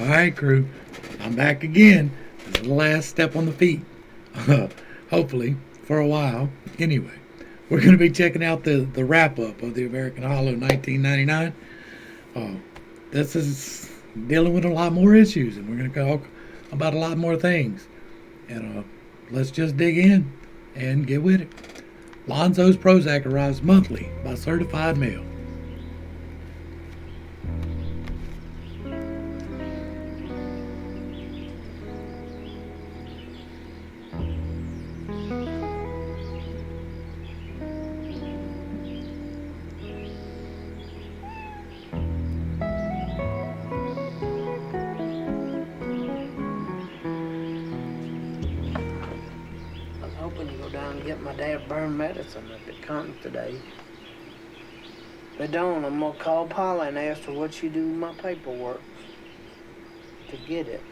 Alright, crew. I'm back again. This is the last step on the feet. Hopefully, for a while. Anyway, we're going to be checking out the wrap-up of the American Hollow 1999. This is dealing with a lot more issues, and we're going to talk about a lot more things. And let's just dig in and get with it. Lonzo's Prozac arrives monthly by certified mail. Hoping to go down and get my dad burn medicine if it comes today. If it don't, I'm gonna call Paula and ask her what she do with my paperwork to get it.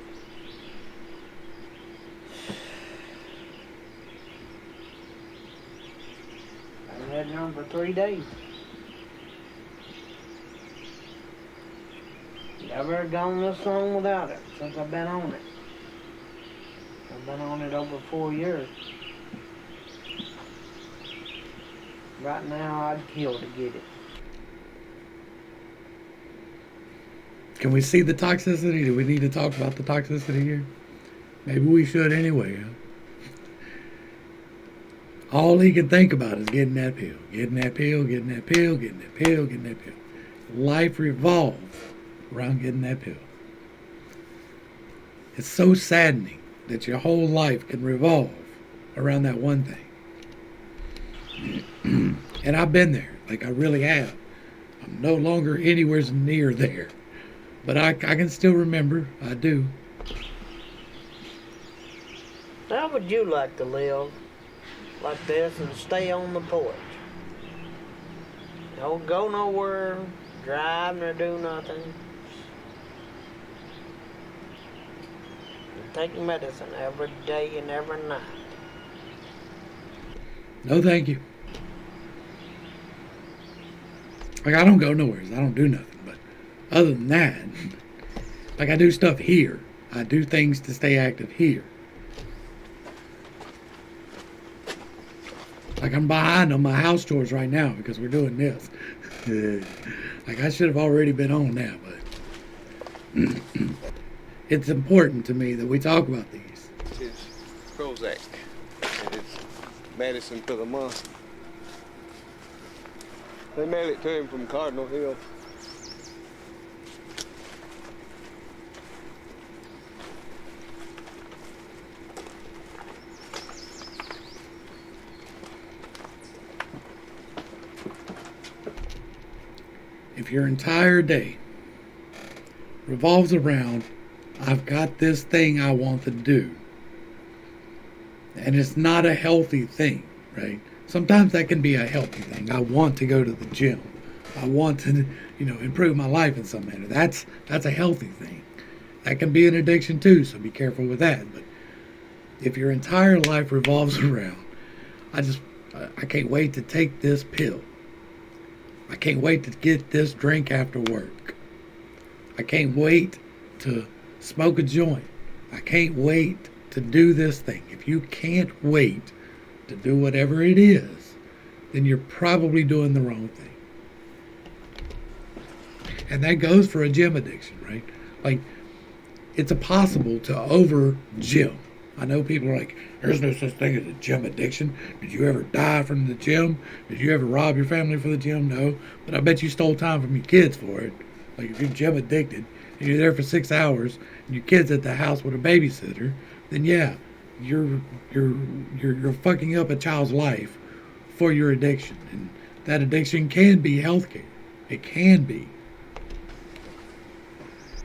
I've had it on for 3 days. Never gone this long without it since I've been on it. I've been on it over 4 years. Right now, I'd kill to get it. Can we see the toxicity? Do we need to talk about the toxicity here? Maybe we should anyway. All he can think about is getting that pill. Getting that pill, getting that pill, getting that pill, getting that pill. Life revolves around getting that pill. It's so saddening that your whole life can revolve around that one thing. And I've been there, like I really have. I'm no longer anywhere near there. But I can still remember, I do. How would you like to live like this and stay on the porch? Don't go nowhere, drive nor do nothing. And take medicine every day and every night. No, thank you. Like, I don't go nowhere. I don't do nothing. But other than that, like, I do stuff here. I do things to stay active here. Like, I'm behind on my house chores right now because we're doing this. Like, I should have already been on that, but it's important to me that we talk about these. It's Prozac, and it's medicine for the month. They mail it to him from Cardinal Hill. If your entire day revolves around, I've got this thing I want to do, and it's not a healthy thing, right? Sometimes that can be a healthy thing. I want to go to the gym. I want to, improve my life in some manner. That's a healthy thing. That can be an addiction too, so be careful with that. But if your entire life revolves around, I can't wait to take this pill. I can't wait to get this drink after work. I can't wait to smoke a joint. I can't wait to do this thing. If you can't wait to do whatever it is, then you're probably doing the wrong thing. And that goes for a gym addiction, right? Like, it's impossible to over gym. I know people are like, there's no such thing as a gym addiction. Did you ever die from the gym? Did you ever rob your family for the gym? No. But I bet you stole time from your kids for it. Like, if you're gym addicted and you're there for 6 hours and your kid's at the house with a babysitter, then yeah, you're fucking up a child's life for your addiction. And that addiction can be healthcare. It can be.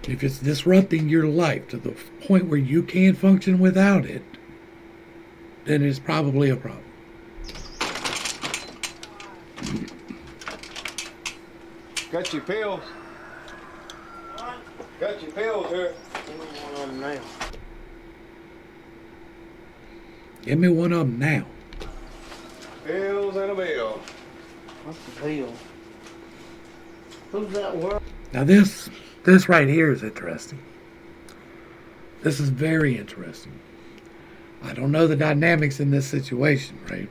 If it's disrupting your life to the point where you can't function without it, then it's probably a problem. Got your pills. Got your pills here. Give me one of them now. Pills and a bill. What's the deal? Who's that word? Now this right here is interesting. This is very interesting. I don't know the dynamics in this situation, right?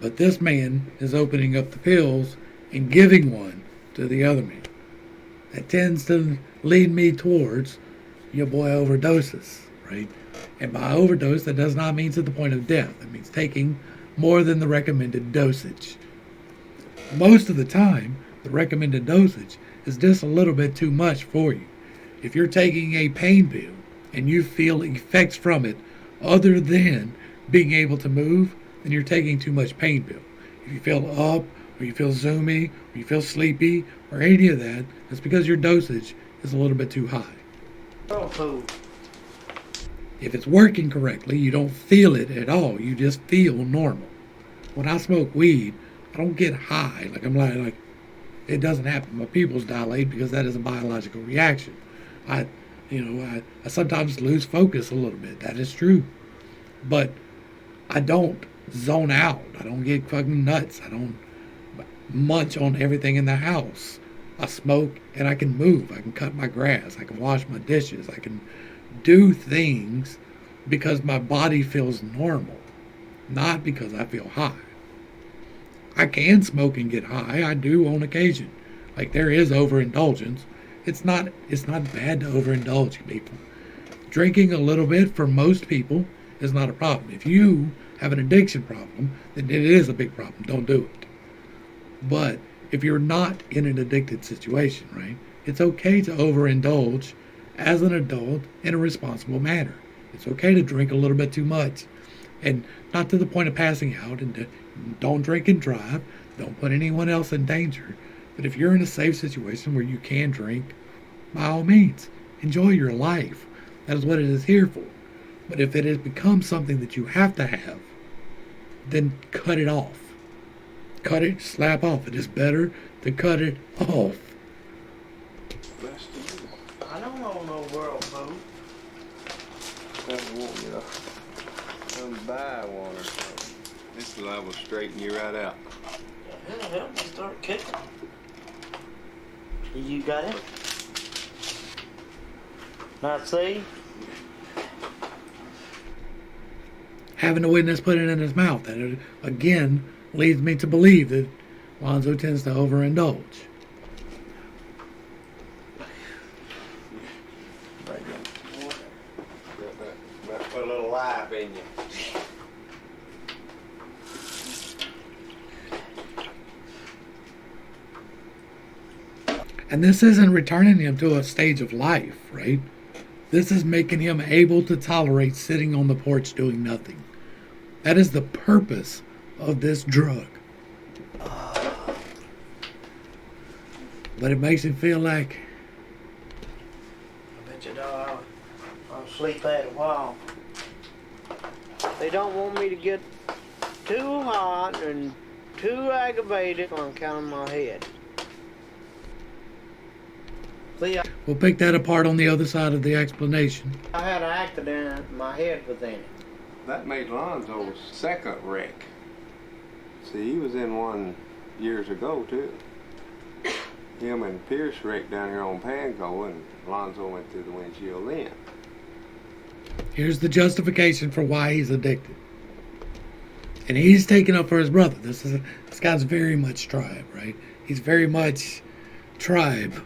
But this man is opening up the pills and giving one to the other man. That tends to lead me towards your boy overdoses, right? And by overdose, that does not mean to the point of death. It means taking more than the recommended dosage. Most of the time, the recommended dosage is just a little bit too much for you. If you're taking a pain pill and you feel effects from it other than being able to move, then you're taking too much pain pill. If you feel up, or you feel zoomy, or you feel sleepy, or any of that, it's because your dosage is a little bit too high. If it's working correctly, you don't feel it at all. You just feel normal. When I smoke weed, I don't get high. Like it doesn't happen. My pupils dilate because that is a biological reaction. I sometimes lose focus a little bit. That is true. But I don't zone out. I don't get fucking nuts. I don't munch on everything in the house. I smoke and I can move. I can cut my grass. I can wash my dishes. I can do things because my body feels normal, not because I feel high. I can smoke and get high. I do on occasion. Like, there is overindulgence. It's not bad to overindulge, people. Drinking a little bit for most people is not a problem. If you have an addiction problem, then it is a big problem. Don't do it. But if you're not in an addicted situation, right, it's okay to overindulge as an adult in a responsible manner. It's okay to drink a little bit too much, and not to the point of passing out. And don't drink and drive. Don't put anyone else in danger. But if you're in a safe situation where you can drink, by all means, enjoy your life. That is what it is here for. But if it has become something that you have to have, then cut it off. Cut it, slap off. It is better to cut it off. I don't know no world food. Doesn't want you to come buy one or something. This will will straighten you right out. Hell, help me start kicking. You got it? Not see? Having a witness put it in his mouth, that again leads me to believe that Lonzo tends to overindulge. Put a little life in you. And this isn't returning him to a stage of life, right? This is making him able to tolerate sitting on the porch doing nothing. That is the purpose of this drug. But it makes him feel like, I bet you know I'll sleep that a while. They don't want me to get too hot and too aggravated on account of my head. See, we'll pick that apart on the other side of the explanation. I had an accident, my head was in it. That made Lonzo's second wreck. See, he was in one years ago, too. Him and Pierce wrecked down here on Panko, and Lonzo went through the windshield then. Here's the justification for why he's addicted. And he's taking up for his brother. This guy's very much tribe, right? He's very much tribe.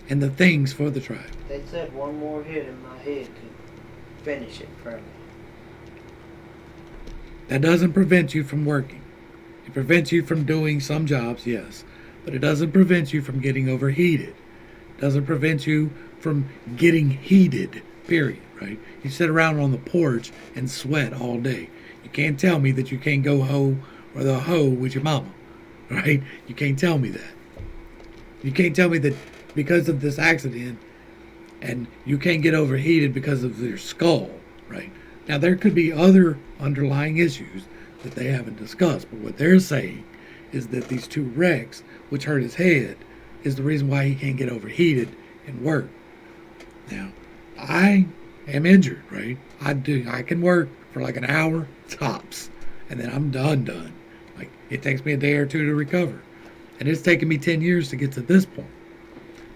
And the things for the tribe. They said one more hit in my head could finish it for me. That doesn't prevent you from working. It prevents you from doing some jobs, yes. But it doesn't prevent you from getting overheated. It doesn't prevent you from getting heated, period, right? You sit around on the porch and sweat all day. You can't tell me that you can't go hoe or the hoe with your mama, right? You can't tell me that. You can't tell me that because of this accident and you can't get overheated because of your skull, right? Now, there could be other underlying issues that they haven't discussed, but what they're saying is that these two wrecks, which hurt his head, is the reason why he can't get overheated and work. Now, I am injured, right? I can work for like an hour tops, and then I'm done. Like, it takes me a day or two to recover, and it's taken me 10 years to get to this point.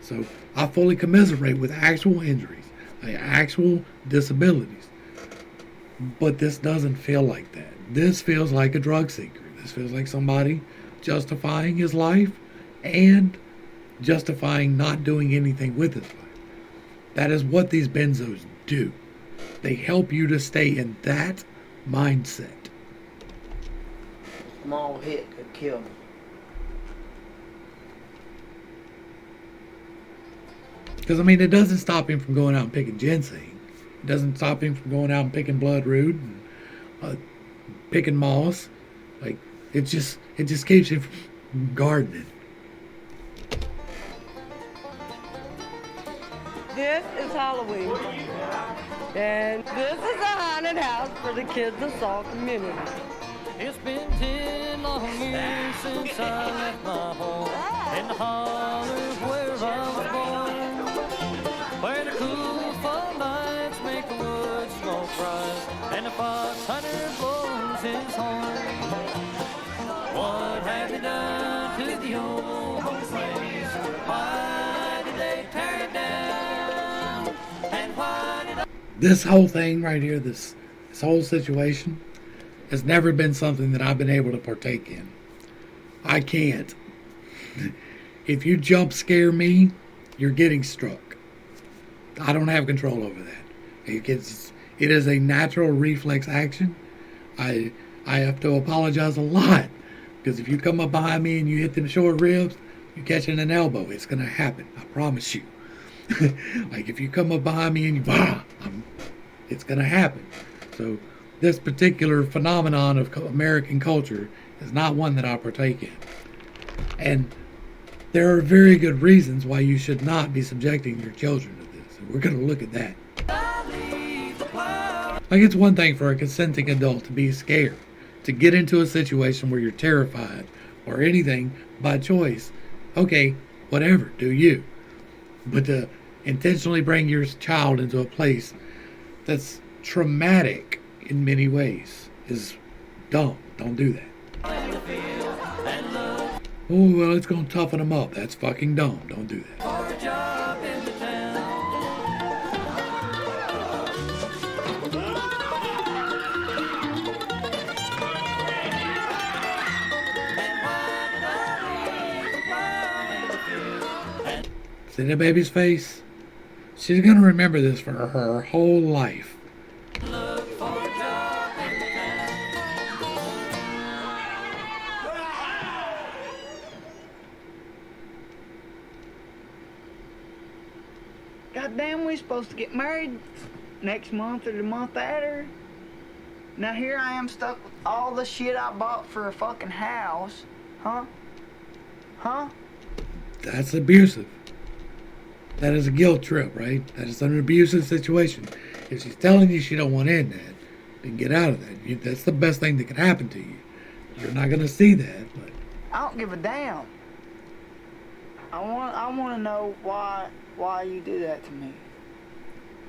So I fully commiserate with actual injuries, like actual disabilities. But this doesn't feel like that. This feels like a drug seeker. This feels like somebody justifying his life and justifying not doing anything with his life. That is what these benzos do. They help you to stay in that mindset. A small hit could kill me. Because, I mean, it doesn't stop him from going out and picking ginseng. It doesn't stop him from going out and picking bloodroot and picking moss. Like, it just keeps him from gardening. This is Halloween. And this is a haunted house for the kids of Salt Community. It's been 10 long years since I left my home in the hollers where I was born, where the cool fall nights make the woods smoke rise and the fox hunter blows his horn. What have they done to the old place? Why did they tear it down? And why did I... This whole thing right here, this whole situation, has never been something that I've been able to partake in. I can't. If you jump scare me, you're getting struck. I don't have control over that. It is a natural reflex action. I have to apologize a lot, because if you come up behind me and you hit them short ribs, you're catching an elbow. It's going to happen. I promise you. Like if you come up behind me and it's going to happen. So this particular phenomenon of American culture is not one that I partake in. And there are very good reasons why you should not be subjecting your children to this. And we're going to look at that. Like, it's one thing for a consenting adult to be scared, to get into a situation where you're terrified or anything by choice. Okay, whatever, do you. But to intentionally bring your child into a place that's traumatic in many ways is dumb. Don't do that. Oh, well, it's going to toughen them up. That's fucking dumb. Don't do that. See that baby's face? She's going to remember this for her whole life. Goddamn, we supposed to get married next month or the month after. Now here I am stuck with all the shit I bought for a fucking house. Huh? That's abusive. That is a guilt trip, right? That is an abusive situation. If she's telling you she don't want in that, then get out of that. That's the best thing that can happen to you. You're not going to see that, but... I don't give a damn. I want to know why you do that to me.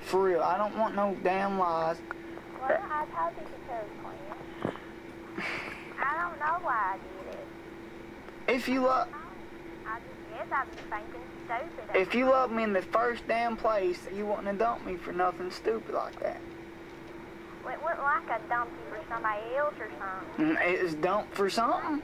For real, I don't want no damn lies. Well, I told you to choose Quinn. I don't know why I did it. If you love... I just guess I was thinking stupid. If you love me in the first damn place, you wouldn't have dumped me for nothing stupid like that. Well, it wasn't like I dumped you for somebody else or something. It was dumped for something.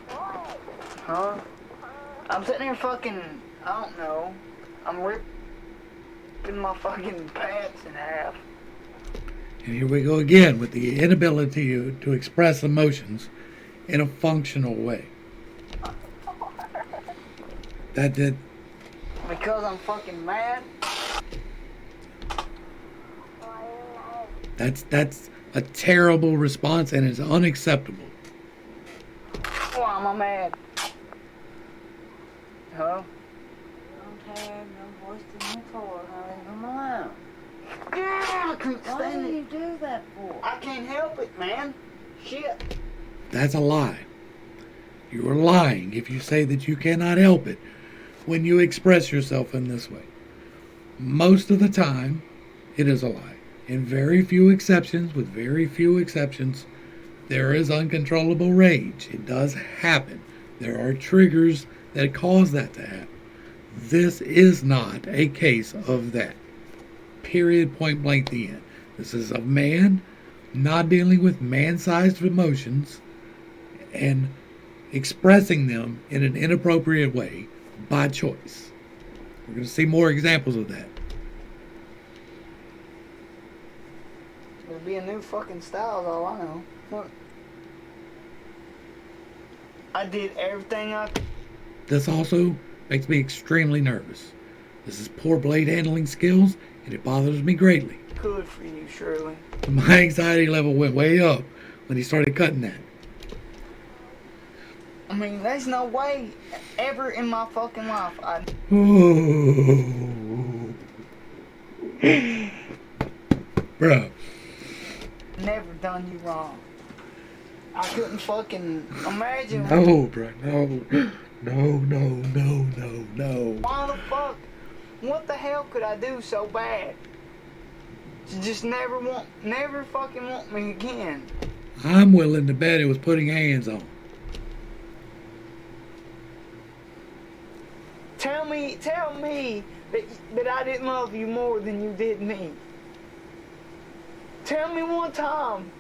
What? Huh? I'm sitting here fucking, I don't know. I'm ripping my fucking pants in half. And here we go again with the inability to express emotions in a functional way. That did. Because I'm fucking mad? That's a terrible response and it's unacceptable. Why am I mad? Huh? Don't have no voice in the car, honey. Come alone. Yeah, I can't Why stand do you it. do that for? I can't help it, man. Shit. That's a lie. You are lying if you say that you cannot help it when you express yourself in this way. Most of the time, it is a lie. In very few exceptions, There is uncontrollable rage. It does happen. There are triggers that cause that to happen. This is not a case of that. Period, point blank, the end. This is a man not dealing with man-sized emotions and expressing them in an inappropriate way by choice. We're going to see more examples of that. There'll be a new fucking style, is all I know. Look. I did everything I could. This also makes me extremely nervous. This is poor blade handling skills, and it bothers me greatly. Good for you, Shirley. My anxiety level went way up when he started cutting that. I mean, there's no way ever in my fucking life Bruh. never done you wrong. I couldn't fucking imagine. No, bruh, no. No. Why the fuck? What the hell could I do so bad? To just never fucking want me again. I'm willing to bet it was putting hands on. Tell me that I didn't love you more than you did me. Tell me one time.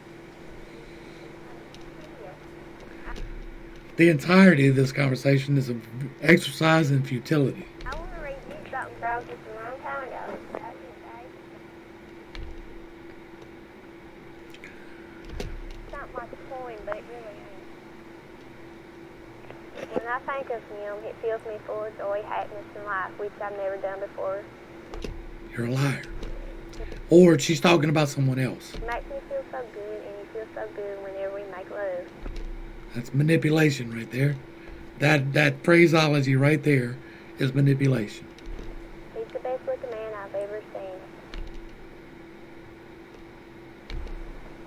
The entirety of this conversation is an exercise in futility. I want to read you something I wrote just a long time ago. Something like a poem, but it really ain't. When I think of him, it fills me full of joy, happiness, and life, which I've never done before. You're a liar. Or she's talking about someone else. It makes me feel so good, and you feel so good whenever we make love. That's manipulation right there. That phraseology right there is manipulation. He's the best looking man I've ever seen.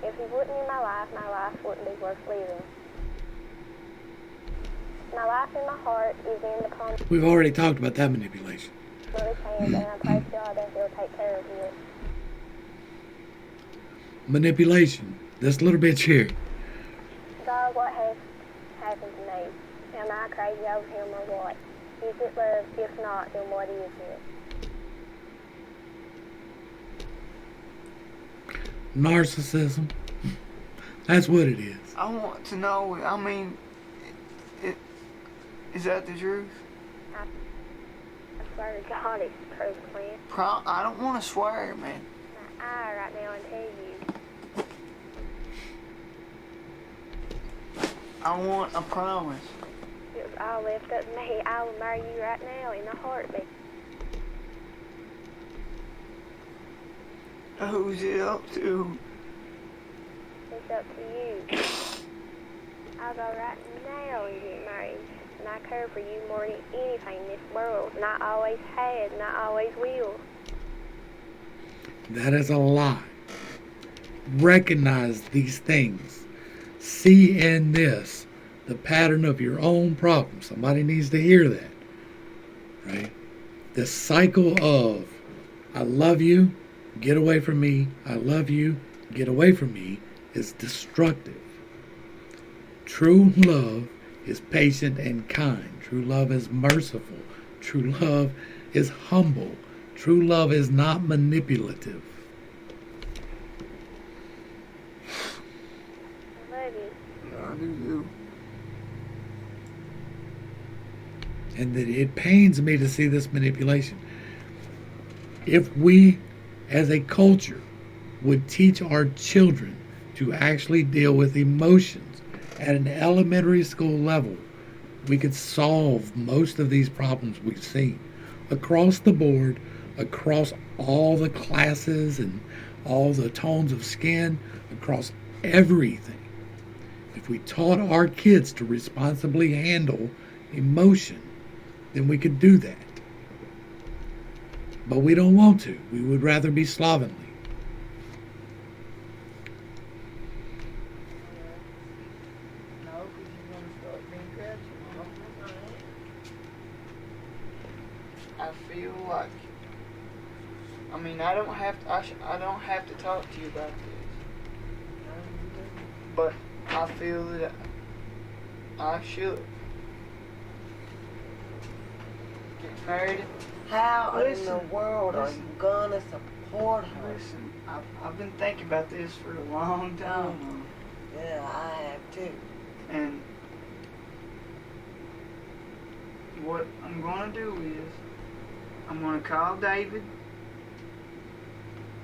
If he wasn't in my life wouldn't be worth living. My life and my heart is in the palm We've already talked about that manipulation. of his hands, and I pray to God that he'll take care of you. Manipulation. This little bitch here. God, what has happened to me? Am I crazy over him or what? Is it love? If not, then what is it? Narcissism. That's what it is. I want to know. I mean, is that the truth? I swear to God, it's the truth, Clint. I don't want to swear, man. My eye right now and tell you. I want a promise. It was all left up to me. I will marry you right now in a heartbeat. Who's it up to? It's up to you. I'll go right now and get married. And I care for you more than anything in this world. And I always had, and I always will. That is a lie. Recognize these things. See in this the pattern of your own problem. Somebody needs to hear that. Right? This cycle of I love you, get away from me. I love you, get away from me is destructive. True love is patient and kind. True love is merciful. True love is humble. True love is not manipulative. I love you. I do too. And that it pains me to see this manipulation. If we, as a culture, would teach our children to actually deal with emotions at an elementary school level, we could solve most of these problems we've seen across the board, across all the classes and all the tones of skin, across everything. If we taught our kids to responsibly handle emotion, then we could do that. But we don't want to. We would rather be slovenly. No, because you're going to start being crabby. I feel like, I mean, I don't have to talk to you about this. But I feel that I should get married. How in Listen, the world are you gonna support her? Listen, I've been thinking about this for a long time, Mom. Yeah, I have too. And what I'm gonna do is, I'm gonna call David.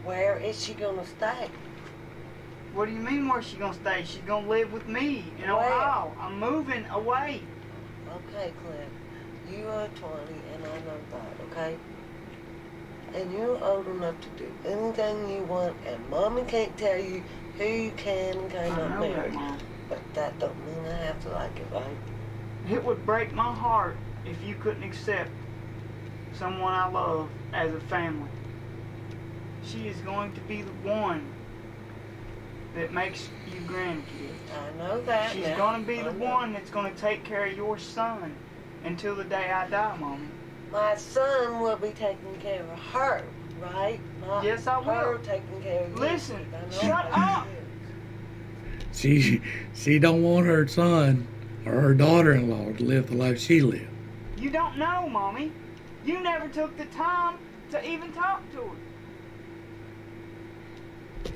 Where is she gonna stay? What do you mean where's she gonna stay? She's gonna live with me in Ohio. I'm moving away. Okay, Clint. You are 20 and I know that, okay? And you're old enough to do anything you want, and Mommy can't tell you who you can and I cannot know marry. that, Mom. But that don't mean I have to like it, right? It would break my heart if you couldn't accept someone I love as a family. She is going to be the one that makes you grandkids. I know that. She's now. going to be I the know. one that's going to take care of your son until the day I die, Mama. My son will be taking care of her, right? Not Yes, I will. her taking care of you. Listen, I know shut how up. it is. She don't want her son or her daughter-in-law to live the life she lived. You don't know, Mommy. You never took the time to even talk to her.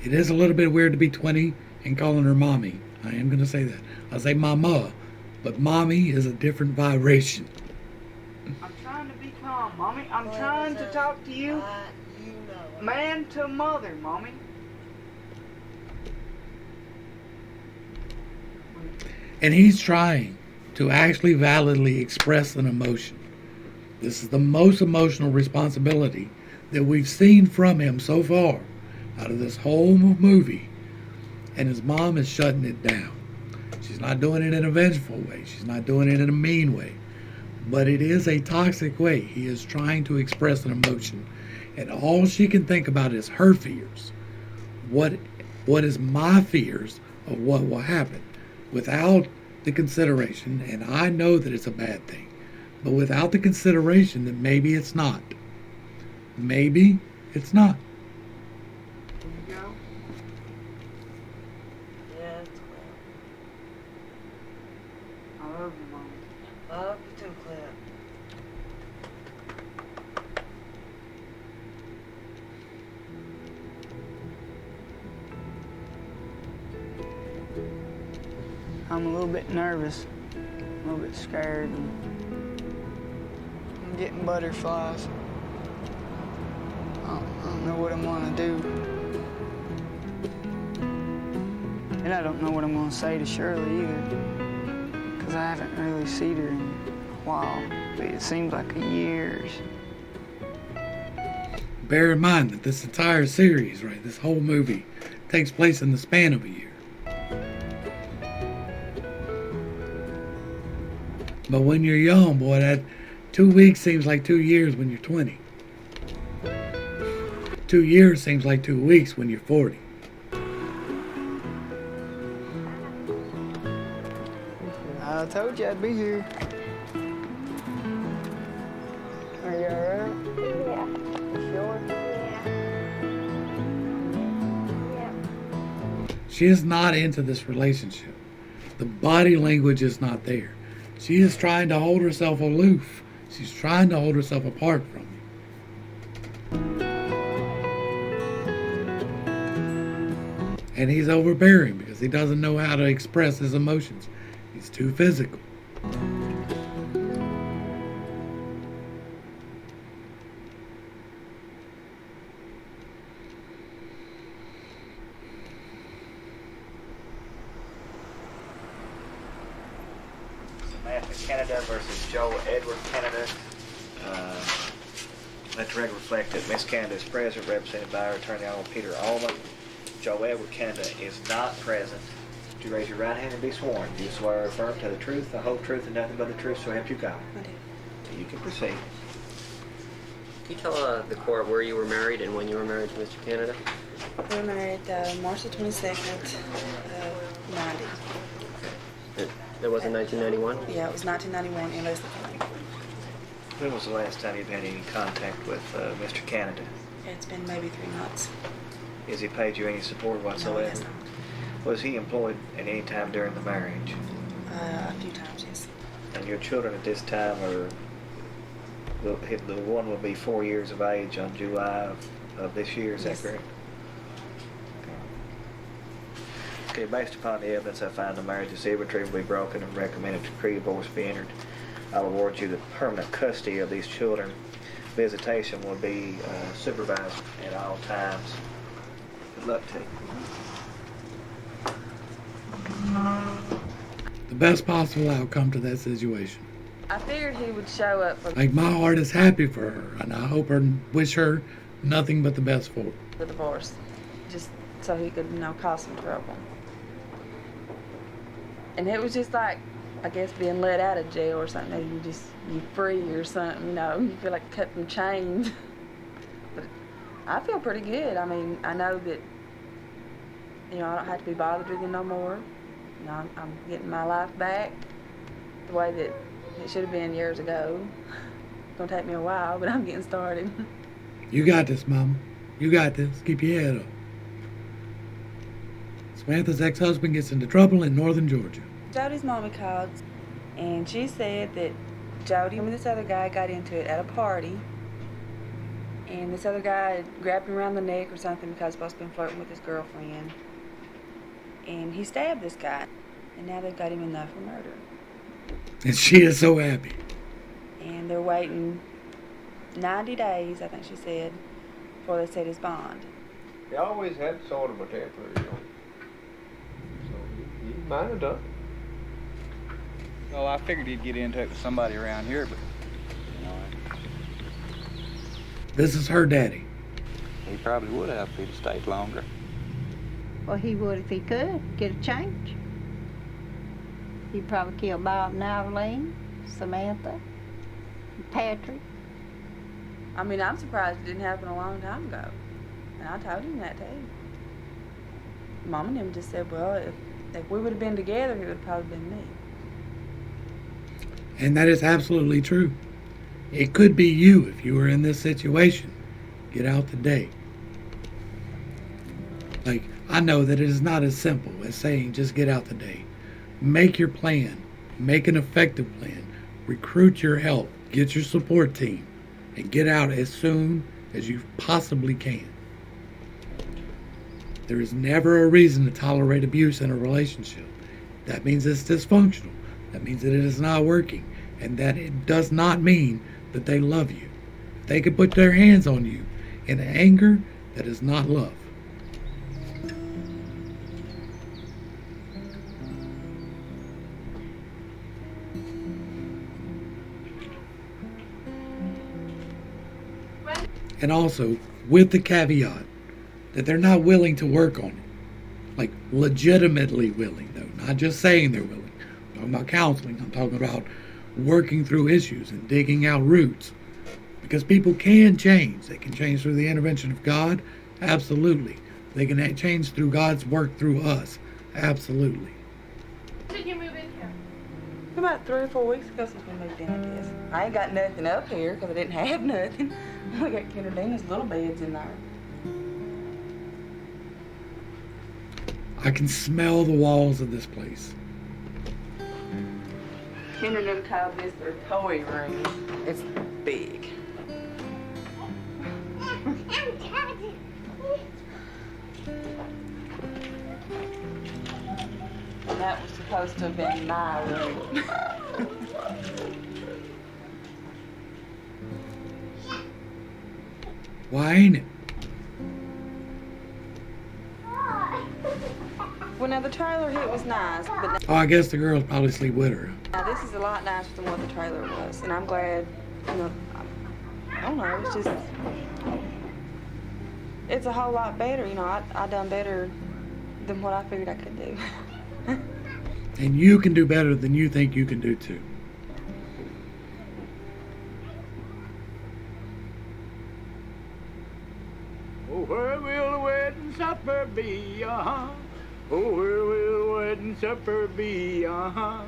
It is a little bit weird to be 20 and calling her mommy. I am going to say that. I say mama, but mommy is a different vibration. I'm trying to be calm, Mommy. I'm Well, trying to talk to you, You know. man to mother, Mommy. And he's trying to actually validly express an emotion. This is the most emotional responsibility that we've seen from him so far out of this whole movie. And his mom is shutting it down. She's not doing it in a vengeful way. She's not doing it in a mean way. But it is a toxic way. He is trying to express an emotion. And all she can think about is her fears. What is my fears of what will happen? Without the consideration, and I know that it's a bad thing, but without the consideration that maybe it's not. Maybe it's not. Here you go. Yeah, it's Clint. I love you, Mommy. I love you too, Clint. I'm a little bit nervous, a little bit scared, and I'm getting butterflies. I don't know what I'm gonna do. And I don't know what I'm gonna say to Shirley either, because I haven't really seen her in a while. But it seems like years. Bear in mind that this entire series, right, this whole movie, takes place in the span of a year. But when you're young, boy, that 2 weeks seems like 2 years when you're 20. 2 years seems like 2 weeks when you're 40. I told you I'd be here. Are you alright? Yeah. You sure? Yeah. She is not into this relationship. The body language is not there. She is trying to hold herself aloof. She's trying to hold herself apart from you. And he's overbearing because he doesn't know how to express his emotions. He's too physical. Samantha Canada versus Joe Edward Canada. Let the record reflect that Miss Canada is present, represented by her attorney, Honorable Peter Allman. Joe Edward Canada is not present. Would you raise your right hand and be sworn? Do you swear or affirm to tell the truth, the whole truth, and nothing but the truth, so help you God? I do. You can proceed. Can you tell the court where you were married and when you were married to Mr. Canada? We were married March the 22nd, 90. That was in 1991? Yeah, it was 1991 in Leslie County. When was the last time you've had any contact with Mr. Canada? It's been maybe 3 months. Has he paid you any support No, whatsoever? he has not. Was he employed at any time during the marriage? A few times, yes. And your children at this time are, the one will be 4 years of age on July of this year, is Yes. that correct? Okay, based upon the evidence, I find the marriage of Symmetry will be broken and recommend a decree of divorce be entered. I'll award you the permanent custody of these children. Visitation will be supervised at all times. Good luck to you. The best possible outcome to that situation. I figured he would show up for Like, my heart is happy for her, and I hope and wish her nothing but the best for her. the divorce, just so he could, cause some trouble. And it was just like, I guess, being let out of jail or something. Maybe you free or something, you feel like cut from chains. But I feel pretty good. I mean, I know that, I don't have to be bothered with him no more. I'm getting my life back the way that it should have been years ago. It's gonna take me a while, but I'm getting started. You got this, Mama. You got this. Keep your head up. Samantha's ex-husband gets into trouble in northern Georgia. Jody's mama called, and she said that Jody and this other guy got into it at a party, and this other guy grabbed him around the neck or something because he's supposed to have been flirting with his girlfriend, and he stabbed this guy, and now they've got him in there for murder. And she is so happy. And they're waiting 90 days, I think she said, before they set his bond. He always had sort of a temper, So he might have done it. Well, I figured he'd get into it with somebody around here, but, This is her daddy. he probably would have if he'd stayed longer. Well, he would if he could get a change. He'd probably kill Bob and Arlene, Samantha, Patrick. I mean, I'm surprised it didn't happen a long time ago. And I told him that too. Mom and him just said, well, if we would have been together, it would have probably been me. And that is absolutely true. It could be you if you were in this situation. Get out today. Like, I know that it is not as simple as saying just get out today. Make your plan. Make an effective plan. Recruit your help. Get your support team. And get out as soon as you possibly can. There is never a reason to tolerate abuse in a relationship. That means it's dysfunctional. That means that it is not working. And that it does not mean that they love you. If they could put their hands on you in anger, that is not love. And also, with the caveat that they're not willing to work on it. Like, legitimately willing, though. Not just saying they're willing. I'm talking about counseling. I'm talking about working through issues and digging out roots. Because people can change. They can change through the intervention of God. Absolutely. They can change through God's work through us. Absolutely. Did you move in here? About 3 or 4 weeks ago since we moved in, I guess. I ain't got nothing up here because I didn't have nothing. We got Kenderdina's little beds in there. I can smell the walls of this place. Kenderdin called this their toy room. It's big. And that was supposed to have been my room. Why ain't it? Well, now the trailer here was nice, but Oh, I guess the girls probably sleep with her. now this is a lot nicer than what the trailer was, and I'm glad. I don't know. It's just, it's a whole lot better. I done better than what I figured I could do. And you can do better than you think you can do too. Oh, where will the wedding supper be, uh-huh? Oh, where will the wedding supper be, uh-huh?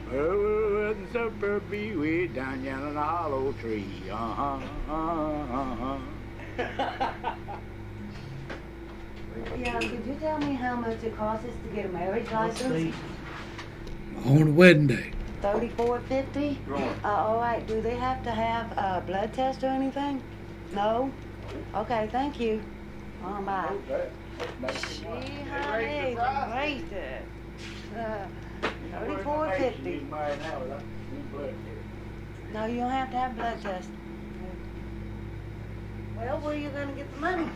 Where will the wedding supper be? Way down yonder in a hollow tree, uh-huh, uh-huh. Yeah, could you tell me how much it costs us to get a marriage license? On wedding day. $34.50. All right. Do they have to have a blood test or anything? No. Okay. Thank you. Bye. Gee, honey, great. $34.50. No, you don't have to have a blood test. Well, where are you gonna get the money?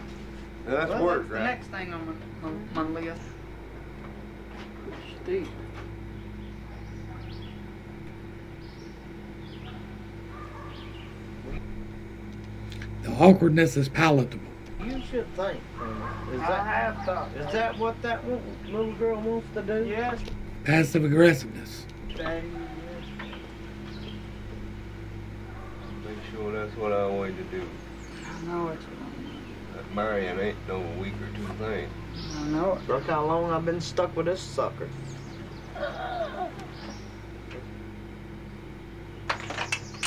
That's Well, work, that's the right? next thing on my list. Steve. The awkwardness is palatable. You should think. I have thought. Is that what that little girl wants to do? Yes. Passive aggressiveness. Daddy, Make sure that's what I wanted to do. I know it's wrong. That marrying ain't no week or two thing. I know it. Look how long I've been stuck with this sucker.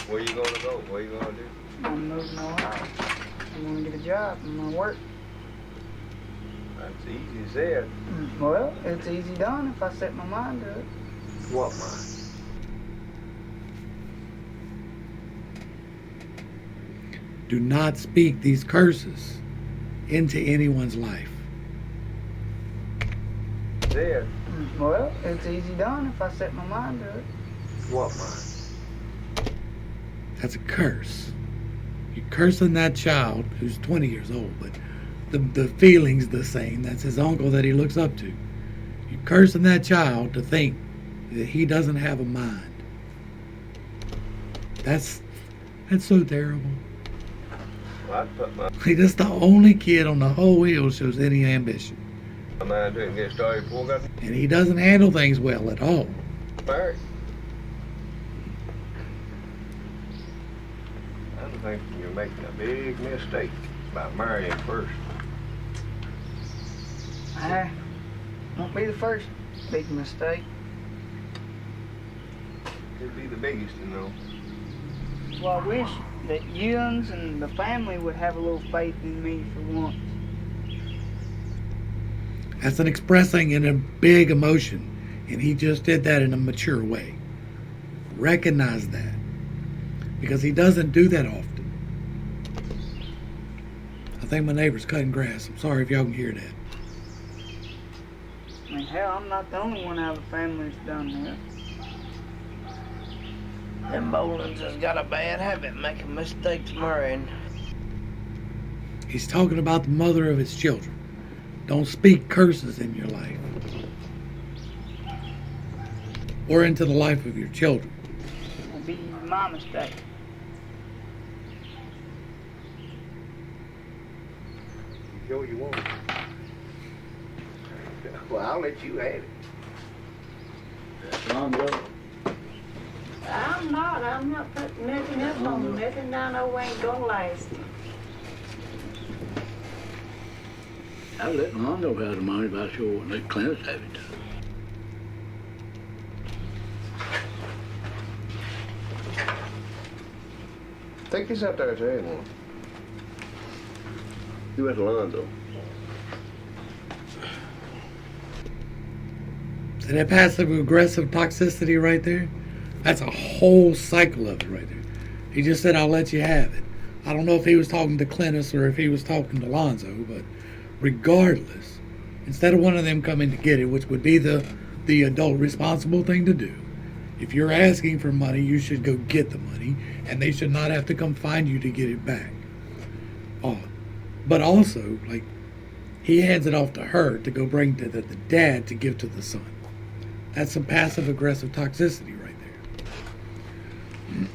Where you gonna go? What you gonna do? I'm moving to Ohio. I'm gonna get a job. I'm gonna work. That's easy said. Well, it's easy done if I set my mind to it. What mind? Do not speak these curses into anyone's life. Said. Well, it's easy done if I set my mind to it. What mind? That's a curse. You're cursing that child who's 20 years old, but the feeling's the same. That's his uncle that he looks up to. You're cursing that child to think that he doesn't have a mind. That's so terrible. Well, I'd put my That's the only kid on the whole wheel shows any ambition. mind to it and get started before I got And he doesn't handle things well at all. married. I think you're making a big mistake by marrying first. I won't be the first big mistake. It'd be the biggest, you know. Well, I wish that Ewans and the family would have a little faith in me for once. That's an expressing in a big emotion, and he just did that in a mature way. Recognize that, because he doesn't do that often. I think my neighbor's cutting grass. I'm sorry if y'all can hear that. I mean, hell, I'm not the only one out of the family that's done that. Them Bolins has got a bad habit making mistakes marrying. He's talking about the mother of his children. Don't speak curses in your life or into the life of your children. It'll be my mistake. Joe, you want it? Well, I'll let you have it. Long ago. I'm not putting nothing up on nothing I know ain't gonna last. I let Rondo have the money, but I sure wouldn't let Clarence have it. Take this out there to anyone. You at Alonzo. So that passive aggressive toxicity right there, that's a whole cycle of it right there. He just said, I'll let you have it. I don't know if he was talking to Clintus or if he was talking to Lonzo, but regardless, instead of one of them coming to get it, which would be the adult responsible thing to do, if you're asking for money, you should go get the money, and they should not have to come find you to get it back. Oh, but also, like, he hands it off to her to go bring to the dad to give to the son. That's some passive aggressive toxicity right there.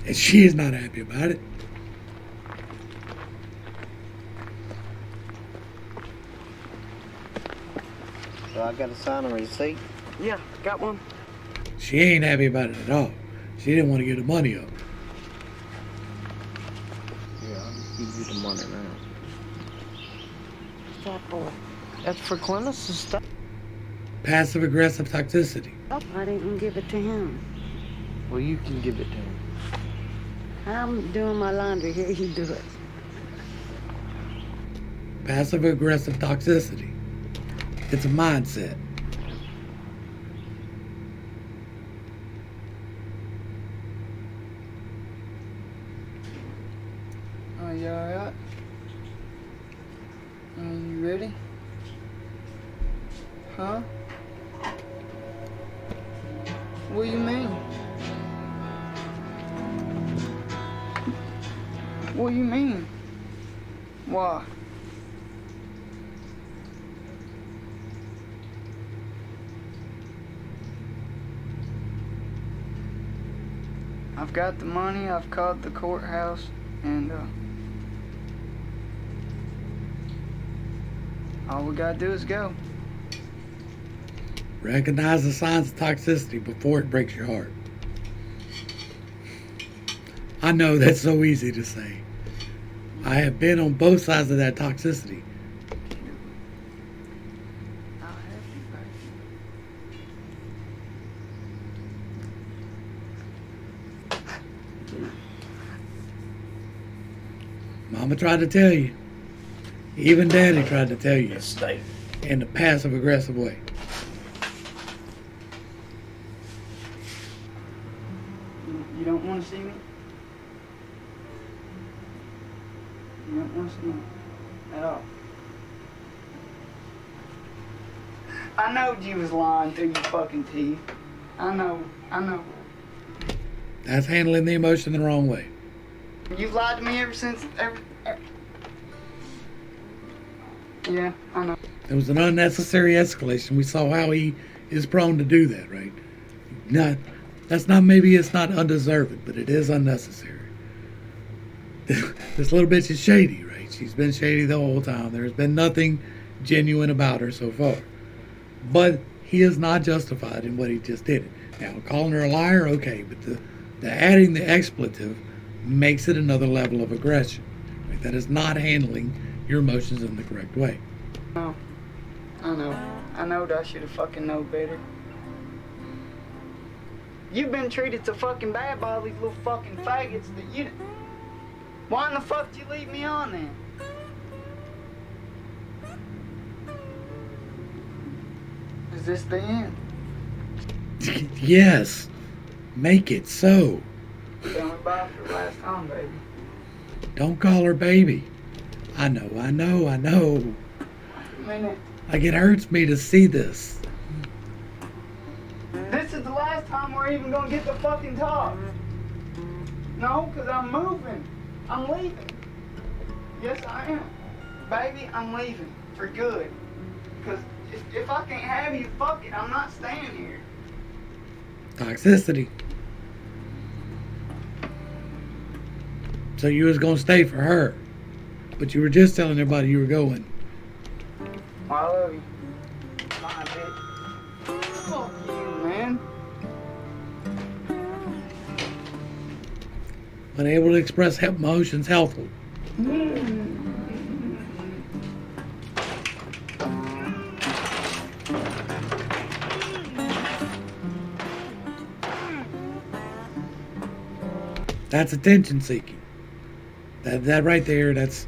And she is not happy about it. So I gotta sign a receipt? Yeah, got one. She ain't happy about it at all. She didn't want to give the money up. Yeah, I'll just give you the money now. What's that for? That's for Clintus's stuff. Passive aggressive toxicity. I didn't give it to him. Well, you can give it to him. I'm doing my laundry. Here, you do it. Passive-aggressive toxicity. It's a mindset. Are you alright? Are you ready? Huh? What do you mean? What do you mean? Why? I've got the money, I've called the courthouse, and all we gotta do is go. Recognize the signs of toxicity before it breaks your heart. I know that's so easy to say. I have been on both sides of that toxicity. Mama tried to tell you. Even Daddy tried to tell you. In a passive-aggressive way. You don't want to see me? You don't want to see me at all. I know you was lying through your fucking teeth. I know. That's handling the emotion the wrong way. You've lied to me ever since. Yeah, I know. There was an unnecessary escalation. We saw how he is prone to do that, right? Maybe it's not undeserved, but it is unnecessary. This little bitch is shady, right? She's been shady the whole time. There's been nothing genuine about her so far. But he is not justified in what he just did. Now, calling her a liar, okay, but the adding the expletive makes it another level of aggression. Right? That is not handling your emotions in the correct way. No, I know that I should have fucking known better. You've been treated so fucking bad by all these little fucking faggots that you... Why in the fuck did you leave me on then? Is this the end? Yes. Make it so. Tell me bye for the last time, baby. Don't call her baby. I know. Minnect. Like, it hurts me to see this. This is the last time we're even gonna get to fucking talk. No, because I'm moving. I'm leaving. Yes, I am. Baby, I'm leaving. For good. Because if I can't have you, fuck it. I'm not staying here. Toxicity. So you was gonna stay for her. But you were just telling everybody you were going. I love you. Bye, bitch. Fuck you, man. Unable to express emotions healthily. That's attention seeking. That right there, that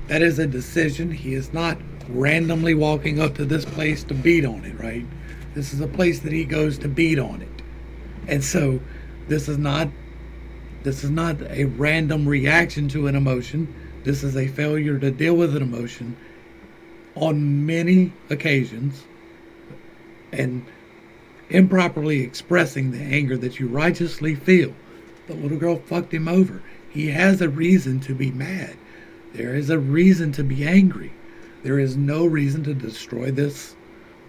is a decision. He is not randomly walking up to this place to beat on it, right? This is a place that he goes to beat on it. And so this is not a random reaction to an emotion. This is a failure to deal with an emotion on many occasions and improperly expressing the anger that you righteously feel. The little girl fucked him over. He has a reason to be mad. There is a reason to be angry. There is no reason to destroy this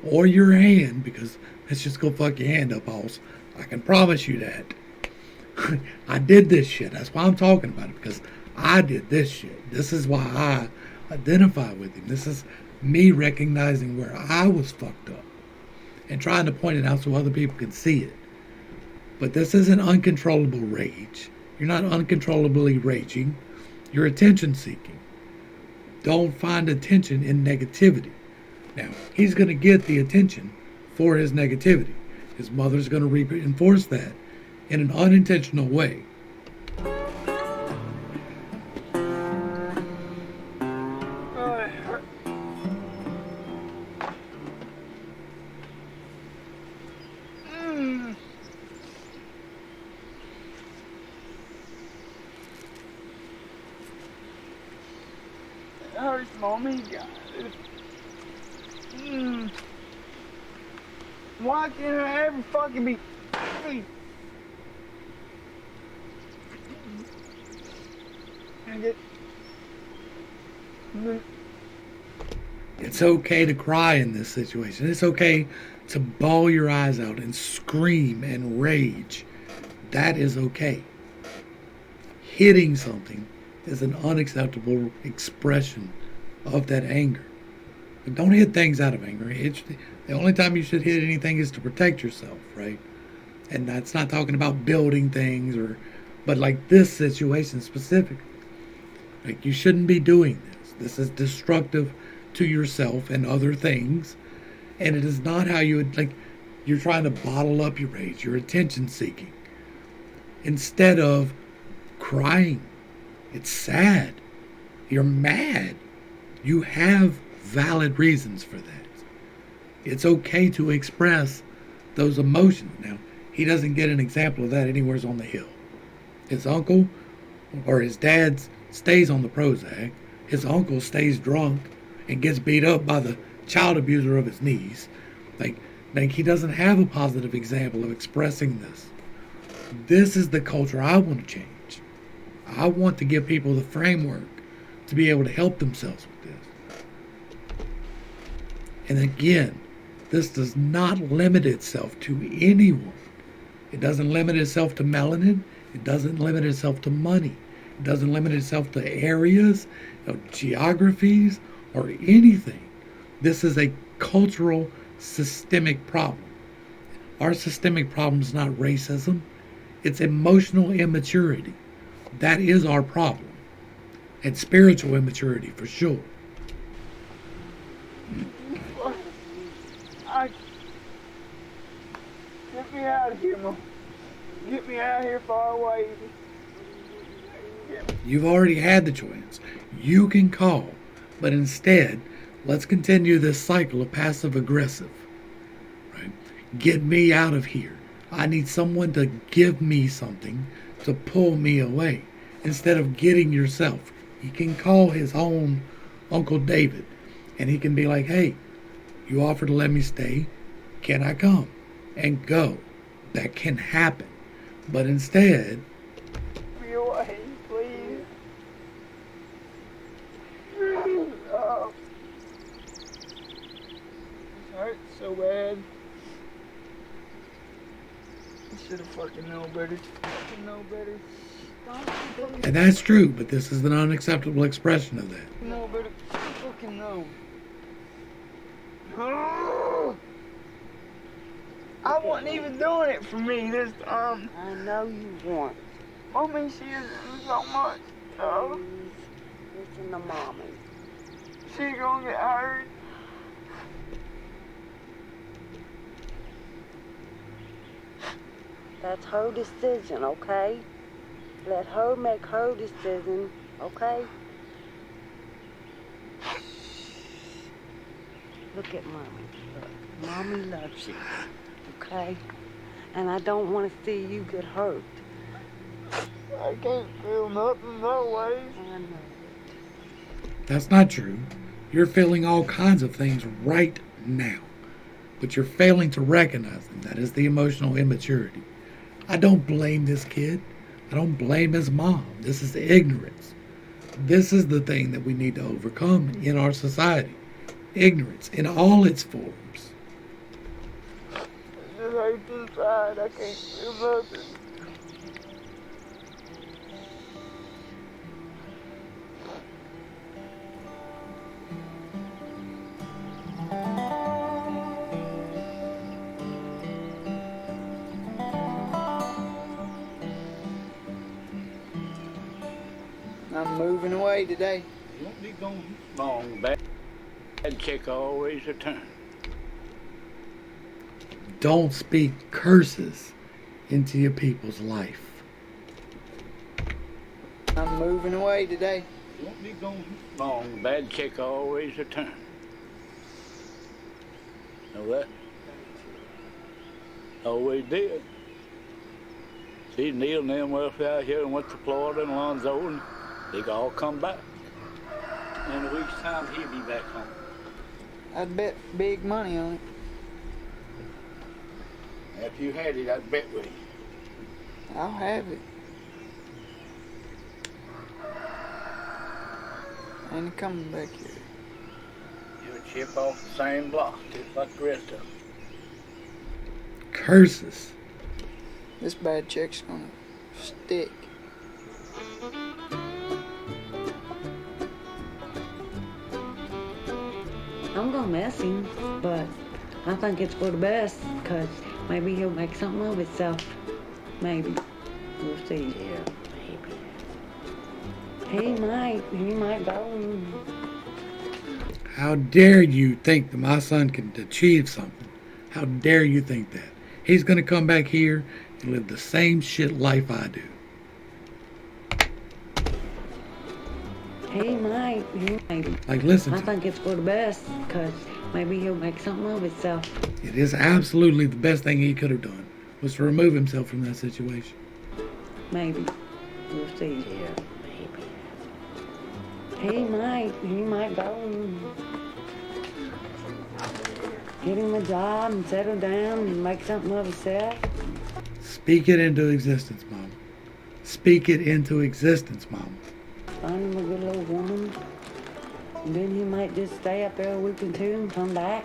or your hand, because let's just go fuck your hand up, Halls. I can promise you that. I did this shit. That's why I'm talking about it, because I did this shit. This is why I identify with him. This is me recognizing where I was fucked up and trying to point it out so other people can see it. But this isn't uncontrollable rage. You're not uncontrollably raging. You're attention seeking. Don't find attention in negativity. Now, he's going to get the attention for his negativity. His mother's going to reinforce that in an unintentional way. first, Mommy. Why can't I ever fucking be free? It's okay to cry in this situation. It's okay to bawl your eyes out and scream and rage. That is okay. Hitting something is an unacceptable expression of that anger. But don't hit things out of anger. The only time you should hit anything is to protect yourself, right? And that's not talking about building things but like this situation specifically. Like, you shouldn't be doing this. This is destructive to yourself and other things. And it is not how you would, like, you're trying to bottle up your rage, you're attention seeking. Instead of crying. It's sad. You're mad. You have valid reasons for that. It's okay to express those emotions. Now, he doesn't get an example of that anywhere on the hill. His uncle or his dad stays on the Prozac. His uncle stays drunk and gets beat up by the child abuser of his niece. Like he doesn't have a positive example of expressing this. This is the culture I want to change. I want to give people the framework to be able to help themselves with this. And again, this does not limit itself to anyone. It doesn't limit itself to melanin. It doesn't limit itself to money. It doesn't limit itself to areas, geographies, or anything. This is a cultural, systemic problem. Our systemic problem is not racism. It's emotional immaturity. That is our problem. And spiritual immaturity, for sure. Get me out of here, Mom. Get me out of here far away. You've already had the choice. You can call, but instead, let's continue this cycle of passive-aggressive. Right? Get me out of here. I need someone to give me something to pull me away. Instead of getting yourself, he can call his own Uncle David, and he can be like, hey, you offered to let me stay. Can I come? And go. That can happen. But instead, me away, please. Oh. This hurts so bad. I should have fucking known better. and that's true, but this is an unacceptable expression of that. No, better. Fucking no. Oh. I wasn't even doing it for me this time. I know you want. Mommy, she is so much. Oh. Listen to Mommy. She gonna get hurt. That's her decision, okay? Let her make her decision, okay? Look at Mommy. Look, Mommy loves you, okay? And I don't want to see you get hurt. I can't feel nothing no way. I know. That's not true. You're feeling all kinds of things right now, but you're failing to recognize them. That is the emotional immaturity. I don't blame this kid. I don't blame his mom. This is ignorance. This is the thing that we need to overcome in our society. Ignorance in all its forms. It just hurts inside. I can't feel nothing. I'm moving away today. You won't be gone long. Bad check always a turn. Don't speak curses into your people's life. I'm moving away today. You won't be gone long. Bad check always a turn. Know that? Always did. See, Neil and them were out here and went to Florida and Alonzo, and they all come back. In a week's time, he'll be back home. I'd bet big money on it. If you had it, I'd bet with you. I'll have it. Ain't he coming back here? You'll chip off the same block, just like the rest of them. Curses. This bad check's gonna stick. I'm gonna miss him, but I think it's for the best, because maybe he'll make something of himself. Maybe. We'll see. Yeah, He might go. How dare you think that my son can achieve something? How dare you think that? He's going to come back here and live the same shit life I do. He might. Like, listen I to think it's for the best, because maybe he'll make something of himself. It is absolutely the best thing he could have done, was to remove himself from that situation. Maybe. We'll see. yeah. He might go and get him a job and settle down and make something of himself. Speak it into existence, Mom. Speak it into existence, Mom. Find him a good little woman. And then he might just stay up there a week or two and come back.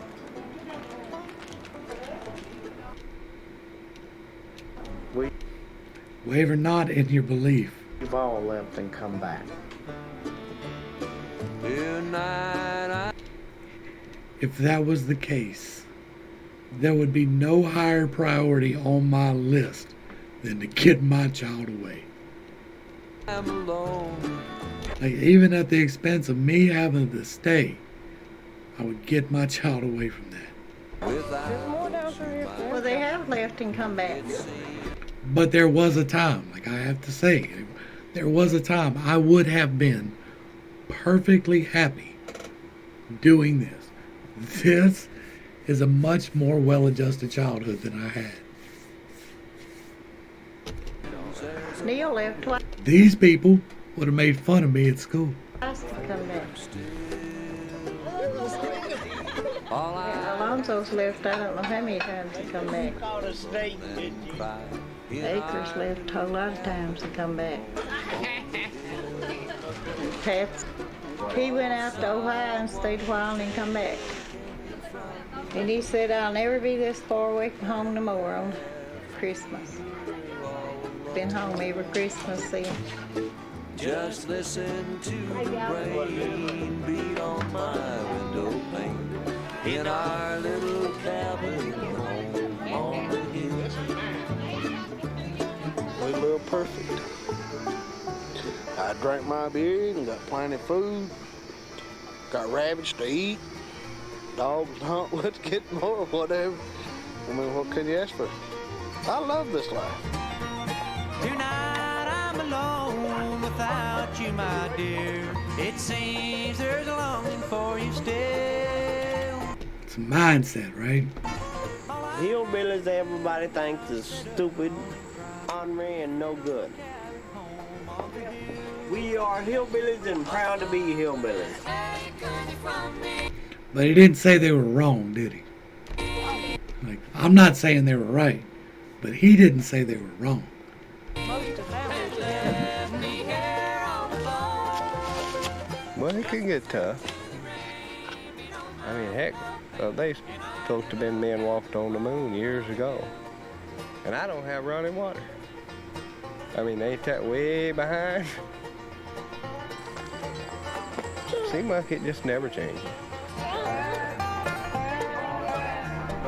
Waver not in your belief. We've all left and come back. If that was the case, there would be no higher priority on my list than to get my child away. I'm alone. Like, even at the expense of me having to stay, I would get my child away from that. Well, they have left and come back. But there was a time, like I have to say, there was a time I would have been perfectly happy doing this. This is a much more well-adjusted childhood than I had. Neil left twice These people would have made fun of me at school. to come back. Yeah, Alonzo's left, I don't know how many times to come back. Acres left a whole lot of times to come back. Pat's, he went out to Ohio and stayed a while and then come back. And he said, I'll never be this far away from home no more on Christmas. Been home every Christmas since. Just listen to the rain beat on my window pane in our little cabin home on the hill. We live perfect. I drank my beer and got plenty of food. Got rabbits to eat. Dogs to hunt with, get more, whatever. I mean, what could you ask for? I love this life. Tonight I'm alone without you, my dear. It seems there's a longing for you still. It's a mindset, right? Hillbillies everybody thinks is stupid, ornery, and no good. We are hillbillies and proud to be hillbillies. But he didn't say they were wrong, did he? Like, I'm not saying they were right, but he didn't say they were wrong. Well, it can get tough. I mean, heck, they supposed to have been men walked on the moon years ago. And I don't have running water. I mean, ain't that way behind? Seems like it just never changes.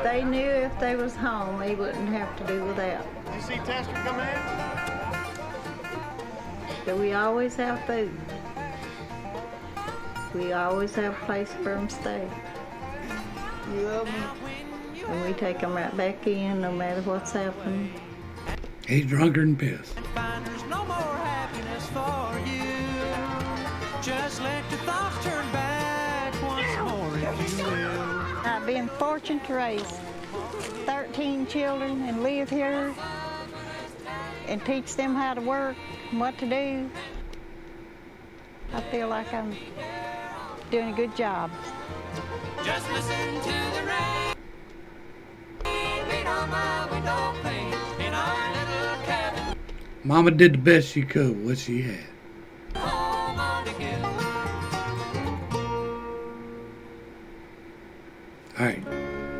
They knew if they was home, they wouldn't have to do without. Did you see Tester come in? But we always have food. We always have a place for them to stay. And we take them right back in no matter what's happening. He's drunker than piss. There's no more happiness for you. Just let your thoughts turn back once more if you will. I've been fortunate to raise 13 children and live here and teach them how to work and what to do. I feel like I'm doing a good job. Just listen to the rain beat on my window pane in our little cabin Mama did the best she could with what she had. home on the hill. Alright,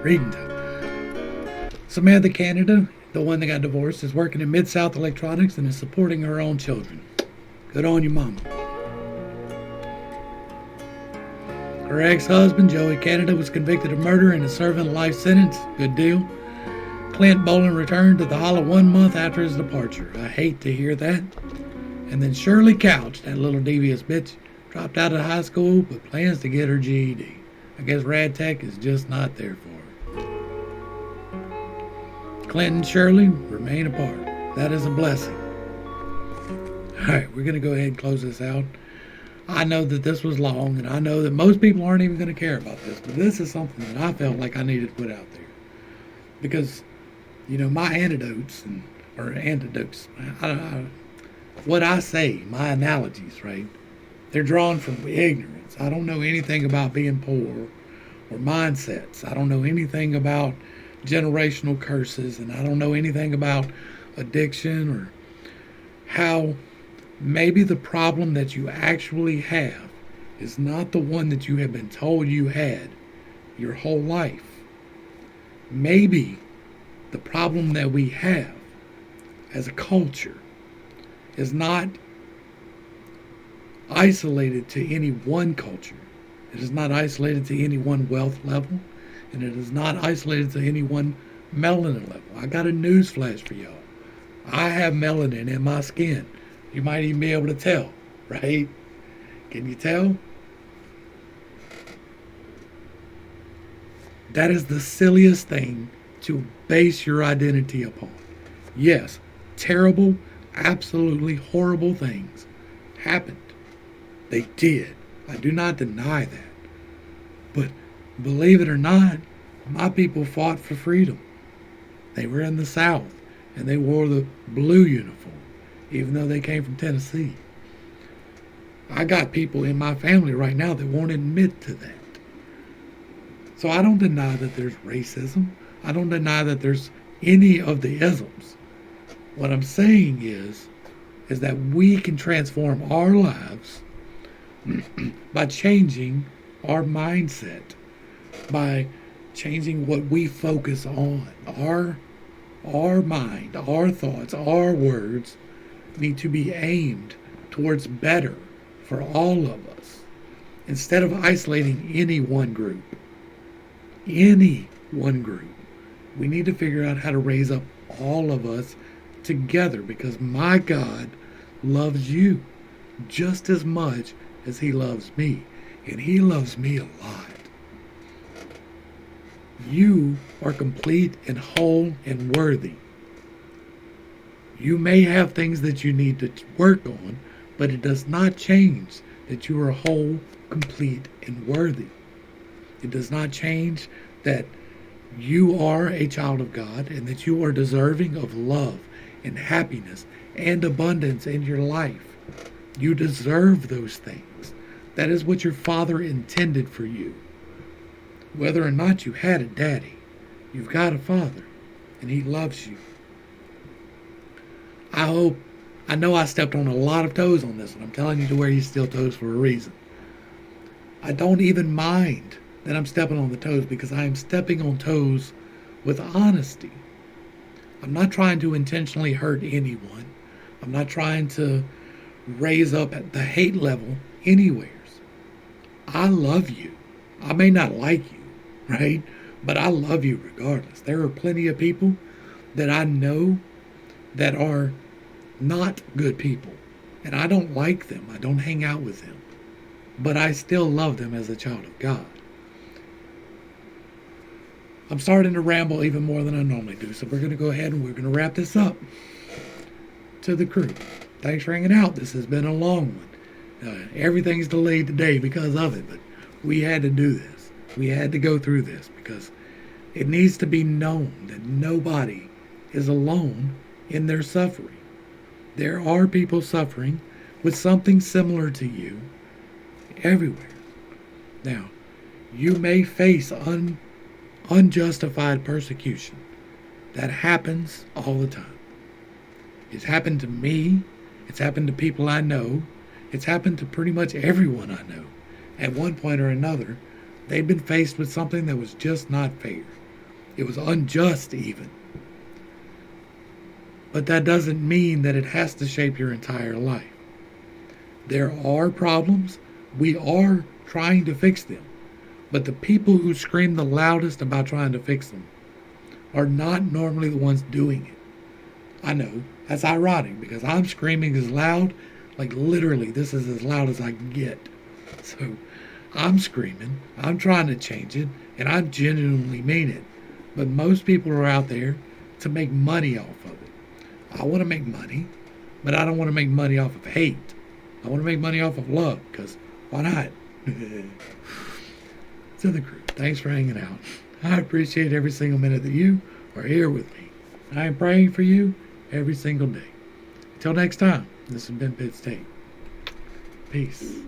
reading time. Samantha Canada, the one that got divorced, is working in Mid-South Electronics and is supporting her own children. Good on you, Mama. Her ex-husband, Joey Canada, was convicted of murder and is serving a life sentence. Good deal. Clint Bolin returned to the Hollow 1 month after his departure. I hate to hear that. And then Shirley Couch, that little devious bitch, dropped out of high school but plans to get her GED. I guess Rad Tech is just not there for her. Clint and Shirley remain apart. That is a blessing. Alright, we're going to go ahead and close this out. I know that this was long, and I know that most people aren't even going to care about this, but this is something that I felt like I needed to put out there. Because, you know, my antidotes, what I say, my analogies, right, they're drawn from ignorance. I don't know anything about being poor or mindsets. I don't know anything about generational curses, and I don't know anything about addiction or how maybe the problem that you actually have is not the one that you have been told you had your whole life. Maybe the problem that we have as a culture is not isolated to any one culture. It is not isolated to any one wealth level, and it is not isolated to any one melanin level. I got a news flash for y'all. I have melanin in my skin. You might even be able to tell, right? Can you tell? That is the silliest thing to base your identity upon. Yes, terrible, absolutely horrible things happened. They did. I do not deny that. But believe it or not, my people fought for freedom. They were in the South, and they wore the blue uniform, even though they came from Tennessee. I got people in my family right now that won't admit to that. So I don't deny that there's racism. I don't deny that there's any of the isms. What I'm saying is that we can transform our lives by changing our mindset, by changing what we focus on. Our mind, our thoughts, our words need to be aimed towards better for all of us, instead of isolating any one group. Any one group. We need to figure out how to raise up all of us together, because my God loves you just as much as he loves me, and he loves me a lot. You are complete and whole and worthy. You may have things that you need to work on, but it does not change that you are whole, complete, and worthy. It does not change that you are a child of God and that you are deserving of love and happiness and abundance in your life. You deserve those things. That is what your Father intended for you. Whether or not you had a daddy, you've got a Father, and he loves you. I know I stepped on a lot of toes on this one. I'm telling you to wear your steel toes for a reason. I don't even mind that I'm stepping on the toes, because I am stepping on toes with honesty. I'm not trying to intentionally hurt anyone. I'm not trying to raise up at the hate level anywheres. I love you. I may not like you, right? But I love you regardless. There are plenty of people that I know that are not good people, and I don't like them. I don't hang out with them, but I still love them as a child of God. I'm starting to ramble even more than I normally do, so we're going to go ahead and we're going to wrap this up. To the crew, thanks for hanging out. This has been a long one. Everything's delayed today because of it, but we had to do this. We had to go through this because it needs to be known that nobody is alone in their suffering. There are people suffering with something similar to you everywhere. Now, you may face unjustified persecution. That happens all the time. It's happened to me. It's happened to people I know. It's happened to pretty much everyone I know. At one point or another, they've been faced with something that was just not fair. It was unjust even. But that doesn't mean that it has to shape your entire life. There are problems. We are trying to fix them. But the people who scream the loudest about trying to fix them are not normally the ones doing it. I know, that's ironic because I'm screaming as loud, like literally this is as loud as I can get. So I'm screaming, I'm trying to change it, and I genuinely mean it. But most people are out there to make money off of it. I want to make money, but I don't want to make money off of hate. I want to make money off of love, because why not? To the crew, thanks for hanging out. I appreciate every single minute that you are here with me. I am praying for you every single day. Until next time, this has been Pittstake. Peace.